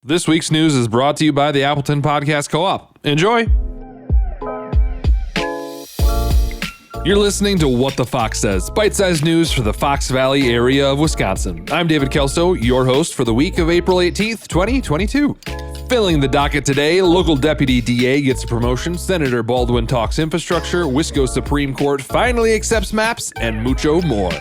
This week's news is brought to you by the Appleton Podcast Co-op. Enjoy! You're listening to What the Fox Says, bite-sized news for the Fox Valley area of Wisconsin. I'm David Kelso, your host for the week of April 18th, 2022. Filling the docket today, local deputy DA gets a promotion, Senator Baldwin talks infrastructure, Wisco Supreme Court finally accepts maps, and mucho more.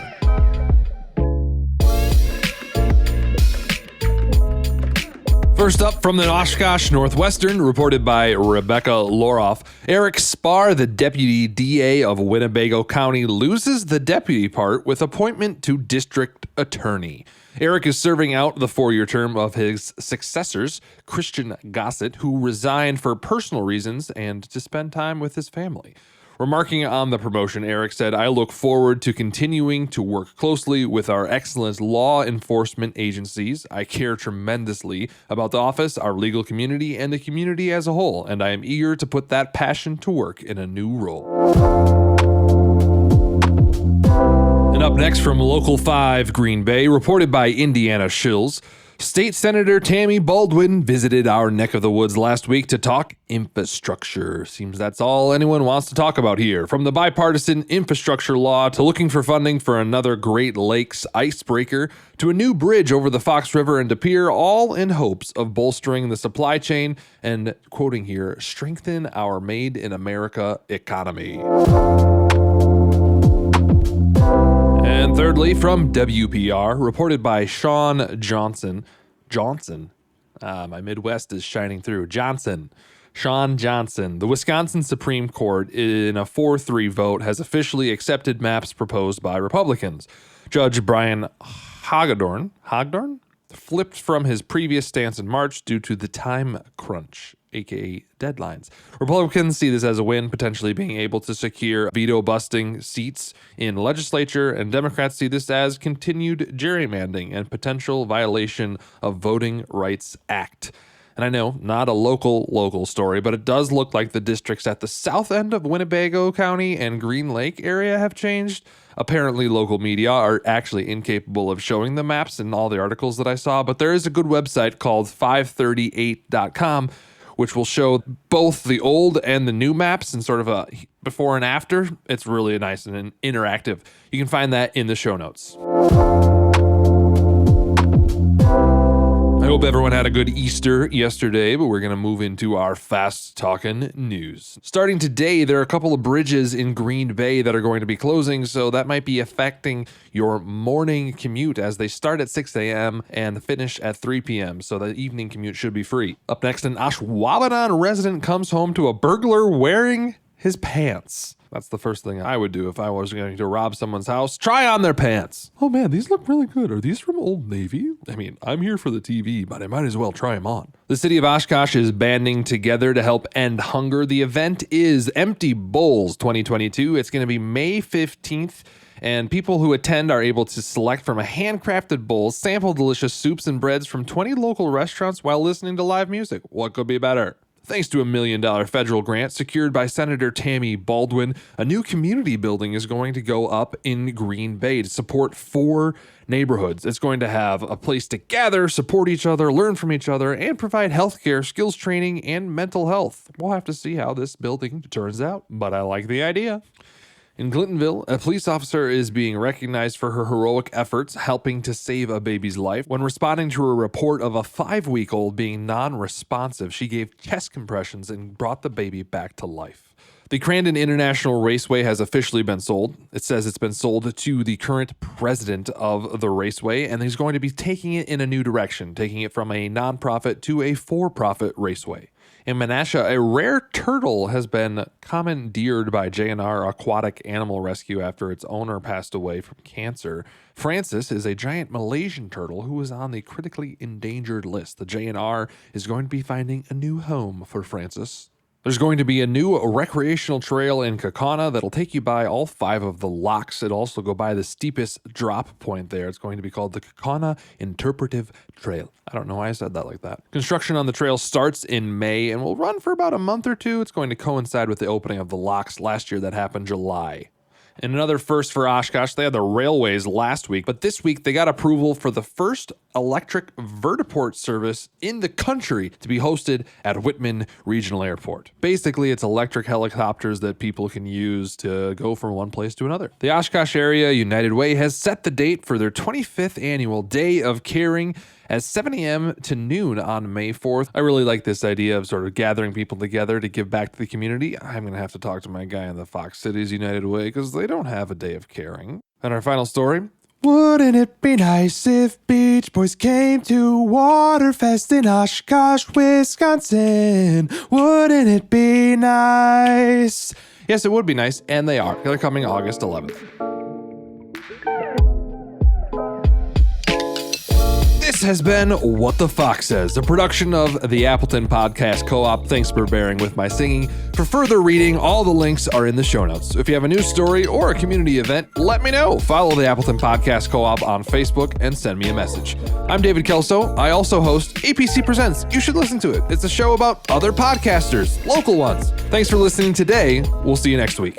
First up from the Oshkosh Northwestern, reported by Rebecca Loroff, Eric Spar, the deputy DA of Winnebago County, loses the deputy part with appointment to district attorney. Eric is serving out the 4-year term of his successors, Christian Gossett, who resigned for personal reasons and to spend time with his family. Remarking on the promotion, Eric said, "I look forward to continuing to work closely with our excellent law enforcement agencies. I care tremendously about the office, our legal community, and the community as a whole, and I am eager to put that passion to work in a new role." And up next from Local 5 Green Bay, reported by Indiana Shills, State Senator Tammy Baldwin visited our neck of the woods last week to talk infrastructure. Seems that's all anyone wants to talk about here. From the bipartisan infrastructure law to looking for funding for another Great Lakes icebreaker to a new bridge over the Fox River and De Pere, all in hopes of bolstering the supply chain and, quoting here, strengthen our Made in America economy. And thirdly, from WPR, reported by Sean Johnson. My Midwest is shining through. Sean Johnson. The Wisconsin Supreme Court, in a 4-3 vote, has officially accepted maps proposed by Republicans. Judge Brian Hagedorn flipped from his previous stance in March due to the time crunch, aka deadlines. Republicans see this as a win, potentially being able to secure veto-busting seats in the legislature, and Democrats see this as continued gerrymandering and potential violation of Voting Rights Act. And I know, not a local story, but it does look like the districts at the south end of Winnebago County and Green Lake area have changed. Apparently, local media are actually incapable of showing the maps in all the articles that I saw, but there is a good website called 538.com, which will show both the old and the new maps and sort of a before and after. It's really nice and interactive. You can find that in the show notes. I hope everyone had a good Easter yesterday, but we're going to move into our fast-talking news. Starting today, there are a couple of bridges in Green Bay that are going to be closing, so that might be affecting your morning commute as they start at 6 a.m. and finish at 3 p.m., so the evening commute should be free. Up next, an Ashwaubenon resident comes home to a burglar wearing his pants. That's the first thing I would do if I was going to rob someone's house. Try on their pants. Oh man, these look really good. Are these from Old Navy? I mean, I'm here for the TV, but I might as well try them on. The city of Oshkosh is banding together to help end hunger. The event is Empty Bowls 2022. It's going to be May 15th. And people who attend are able to select from a handcrafted bowl, sample delicious soups and breads from 20 local restaurants while listening to live music. What could be better? Thanks to a $1 million federal grant secured by Senator Tammy Baldwin, a new community building is going to go up in Green Bay to support 4 neighborhoods. It's going to have a place to gather, support each other, learn from each other, and provide healthcare, skills training, and mental health. We'll have to see how this building turns out, but I like the idea. In Clintonville, a police officer is being recognized for her heroic efforts helping to save a baby's life. When responding to a report of a 5-week-old being non-responsive, she gave chest compressions and brought the baby back to life. The Crandon International Raceway has officially been sold. It says it's been sold to the current president of the raceway, and he's going to be taking it in a new direction, taking it from a nonprofit to a for-profit raceway. In Menasha, a rare turtle has been commandeered by J&R Aquatic Animal Rescue after its owner passed away from cancer. Francis is a giant Malaysian turtle who is on the critically endangered list. The J&R is going to be finding a new home for Francis. There's going to be a new recreational trail in Kaukauna that'll take you by all 5 of the locks. It'll also go by the steepest drop point there. It's going to be called the Kaukauna Interpretive Trail. I don't know why I said that like that. Construction on the trail starts in May and will run for about a month or two. It's going to coincide with the opening of the locks last year that happened July. And another first for Oshkosh, they had the railways last week, but this week they got approval for the first electric vertiport service in the country to be hosted at Whitman Regional Airport. Basically, it's electric helicopters that people can use to go from one place to another. The Oshkosh Area United Way has set the date for their 25th annual Day of Caring at 7 a.m. to noon on May 4th. I really like this idea of sort of gathering people together to give back to the community. I'm going to have to talk to my guy in the Fox Cities United Way because they don't have a Day of Caring. And our final story. Wouldn't it be nice if Beach Boys came to Waterfest in Oshkosh, Wisconsin? Wouldn't it be nice? Yes, it would be nice, and they are. They're coming August 11th. This has been What the Fox Says, a production of the Appleton Podcast Co-op. Thanks for bearing with my singing. For further reading, all the links are in the show notes. If you have a news story or a community event, let me know. Follow the Appleton Podcast Co-op on Facebook and send me a message. I'm David Kelso. I also host APC Presents. You should listen to it. It's a show about other podcasters, local ones. Thanks for listening today. We'll see you next week.